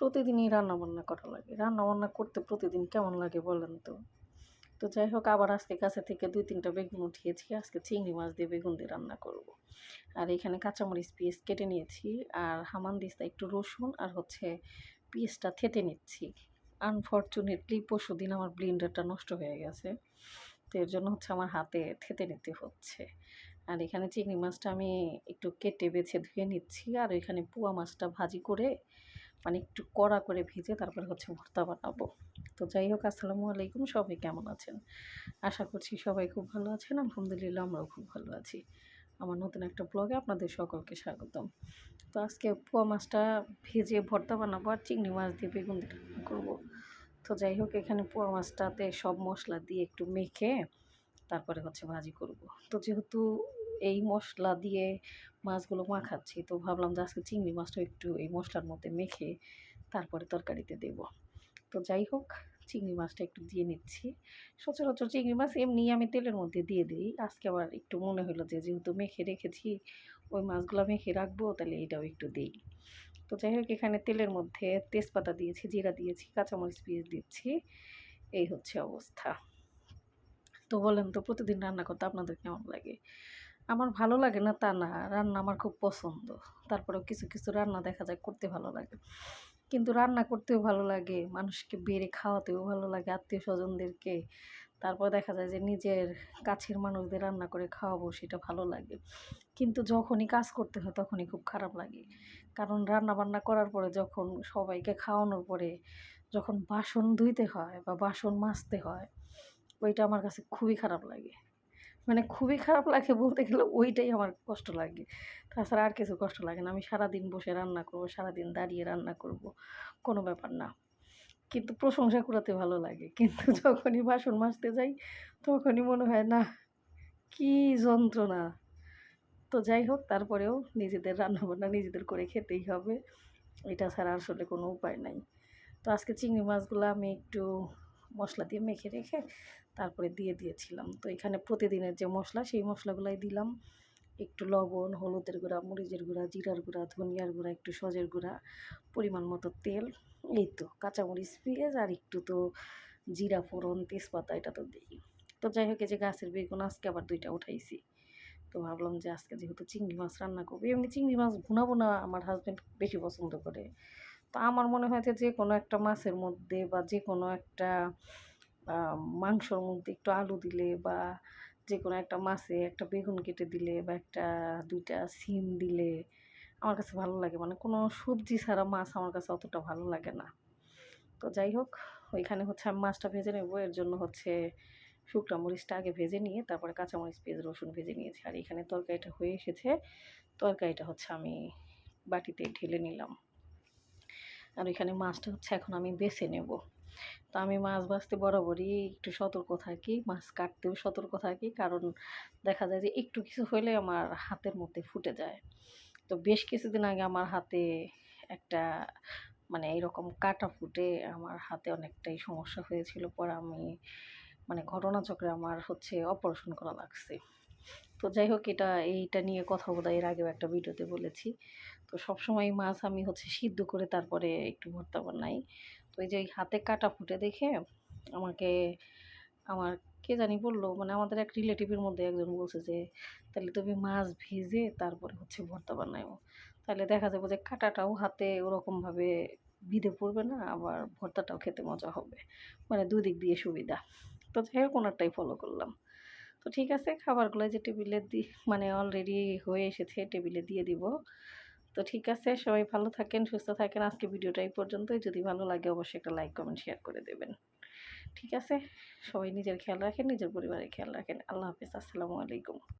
প্রতিদিনই রান্নাবান্না করা লাগে। রান্নাবান্না করতে প্রতিদিন কেমন লাগে বলেন তো? তো যাই হোক আবার আজকে কাছে থেকে ২-৩ টা বেগুন উঠিয়েছি। আজকে চিংড়ি মাছ দিয়ে বেগুন দিয়ে রান্না করব। আর এখানে কাঁচামরিচ, পেঁয়াজ কেটে নিয়েছি। আর হামানদিস্তা একটু রসুন আর হচ্ছে পেঁয়াজটা থেঁতে নিচ্ছি। আনফরচুনেটলি পরশুদিন আমার ব্লেন্ডারটা নষ্ট হয়ে গেছে। তো এর জন্য হচ্ছে আমার হাতে থেঁতে নিতে হচ্ছে। আর এখানে চিংড়ি মাছটা আমি একটু কেটে বেছে ধুয়ে নিচ্ছি। আর এখানে পুয়া মাছটা ভাজি করে মানে একটু কড়া করে ভেজে তারপরে হচ্ছে ভর্তা বানাবো। তো যাই হোক আসসালামু আলাইকুম, সবাই কেমন আছেন? আশা করছি সবাই খুব ভালো আছেন। আলহামদুলিল্লাহ আমরাও খুব ভালো আছি। আমার নতুন একটা ব্লগে আপনাদের সকলকে স্বাগতম। তো আজকে পোয়া মাছটা ভেজে ভর্তা বানাবো আর চিংড়ি মাছ দিয়ে বেগুন দিয়ে রান্না করবো। তো যাই হোক এখানে পোয়া মাছটাতে সব মশলা দিয়ে একটু মেখে তারপরে হচ্ছে ভাজি করব। তো যেহেতু এই মশলা দিয়ে মাছগুলো মাখাচ্ছি তো ভাবলাম যে আজকে চিংড়ি মাছটা একটু এই মশলার মধ্যে মেখে তারপরে তরকারিতে দেব। তো যাই হোক চিংড়ি মাছটা একটু দিয়ে নিচ্ছি। সচরাচর চিংড়ি মাছ এমনিই আমি তেলের মধ্যে দিয়ে দিই। আজকে আবার একটু মনে হলো যে যেহেতু মেখে রেখেছি ওই মাছগুলো মেখে রাখবো তাহলে এটাও একটু দিই। তো যাই হোক এখানে তেলের মধ্যে তেজপাতা দিয়েছি, জিরা দিয়েছি, কাঁচামরিচ পেঁয়াজ দিচ্ছি। এই হচ্ছে অবস্থা। তো বলেন তো প্রতিদিন রান্না করতে আপনাদের কেমন লাগে? আমার ভালো লাগে না তা না, রান্না আমার খুব পছন্দ। তারপরেও কিছু, কিছু রান্না দেখা যায় করতে ভালো লাগে। কিন্তু রান্না করতেও ভালো লাগে, মানুষকে বেড়ে খাওয়াতেও ভালো লাগে, আত্মীয়স্বজনদেরকে। তারপর দেখা যায় যে নিজের কাছের মানুষদের রান্না করে খাওয়াবো সেটা ভালো লাগে। কিন্তু যখনই কাজ করতে হয় তখনই খুব খারাপ লাগে। কারণ রান্না-বান্না করার পরে যখন সবাইকে খাওয়ানোর পরে যখন বাসন ধুইতে হয় বা বাসন মাজতে হয়, ওইটা আমার কাছে খুবই খারাপ লাগে। মানে খুবই খারাপ লাগে বলতে গেলে ওইটাই আমার কষ্ট লাগে। তাছাড়া আর কিছু কষ্ট লাগে না। আমি সারাদিন বসে রান্না করব, সারাদিন দাঁড়িয়ে রান্না করব, কোনো ব্যাপার না। কিন্তু প্রশংসা কুড়াতে ভালো লাগে। কিন্তু যখনই বাসন মাজতে যাই তখনই মনে হয় নাহ, কি যন্ত্রণা! তো যাই হোক তারপরেও নিজেদের রান্নাবান্না নিজেদের করে খেতেই হবে। এটা ছাড়া আসলে কোনো উপায় নাই। তো আজকে চিংড়ি মাছগুলো আমি একটু মশলা দিয়ে মেখে রেখে তারপরে দিয়ে দিয়েছিলাম। তো এখানে প্রতিদিনের যে মশলা সেই মশলাগুলাই দিলাম। একটু লবণ, হলুদের গুঁড়া, মরিচের গুঁড়া, জিরার গুঁড়া, ধনিয়ার গুঁড়া, একটু সজের গুঁড়া, পরিমাণ মতো তেল, এই তো কাঁচামরিচ, পেঁয়াজ আর একটু তো জিরা ফোড়ন, তেজপাতা এটা তো দেই। তো যাই হোক এই যে গাছের বেগুন আজকে আবার ২ টা উঠাইছি। তো ভাবলাম যে আজকে যেহেতু চিংড়ি মাছ রান্না করব, এমনি চিংড়ি মাছ ভুনা আমার হাসব্যান্ড বেশি পছন্দ করে। তো আমার মনে হয় যে যেকোনো একটা মাছের মধ্যে বা যেকোনো একটা আ মাংসর মধ্যে একটু আলু দিলে বা যেকোনো একটা মাছে একটা বেগুন কেটে দিলে বা ২ টা সিম দিলে আমার কাছে ভালো লাগে। মানে কোনো সবজি ছাড়া মাছ আমার কাছে অতটা ভালো লাগে না। তো যাই হোক ওইখানে হচ্ছে আমি মাছটা ভেজে নেব। এর জন্য হচ্ছে শুকনা মরিচটা আগে ভেজে নিয়ে তারপরে কাঁচামরিচ, পেঁয়াজ, রসুন ভেজে নিয়েছি। আর এখানে তরকারিটা হয়ে এসেছে। তরকারিটা হচ্ছে আমি বাটিতে ঢেলে নিলাম। আর এখানে মাছটা হচ্ছে এখন আমি বেছে নেব। তো আমি মাছ ভাজতে বরাবরই একটু সতর্ক থাকি, মাছ কাটতেও সতর্ক থাকি। কারণ দেখা যায় যে একটু কিছু হইলে আমার হাতের মধ্যে ফুটে যায়। তো বেশ কিছুদিন আগে আমার হাতে একটা মানে এইরকম কাটা ফুটে আমার হাতে অনেকটাই সমস্যা হয়েছিল। পরে আমি মানে ঘটনাচক্রে আমার হচ্ছে অপারেশন করা লাগছে। তো যাই হোক এইটা নিয়ে কথা বোধহয় এর আগেও একটা ভিডিওতে বলেছি। তো সবসময় মাছ আমি হচ্ছে সিদ্ধ করে তারপরে একটু ভর্তা বানাই। তো এই যে এই হাতে কাটা ফুটে দেখে আমাকে আমার কে জানি বলল, মানে আমাদের এক রিলেটিভের মধ্যে একজন বলছে যে, "তাহলে তুমি মাছ ভেজে তারপরে হচ্ছে ভর্তা বানায়ও। তাহলে দেখা যাবে যে কাঁটাটাও হাতে ওরকমভাবে বিঁধে পড়বে না, আবার ভর্তাটাও খেতে মজা হবে।" মানে ২ দিক দিয়ে সুবিধা। তো যাই হোক ওনারটাই ফলো করলাম। তো ঠিক আছে খাবারগুলো যে টেবিলে মানে অলরেডি হয়ে এসেছে টেবিলে দিয়ে দিব। তো ঠিক আছে সবাই ভালো থাকেন, সুস্থ থাকেন। আজকে ভিডিওটা এই পর্যন্তই। যদি ভালো লাগে অবশ্যই একটা লাইক, কমেন্ট, শেয়ার করে দেবেন। ঠিক আছে? সবাই নিজের খেয়াল রাখেন, নিজের পরিবারের খেয়াল রাখেন। আল্লাহ হাফেজ। আসসালামু আলাইকুম।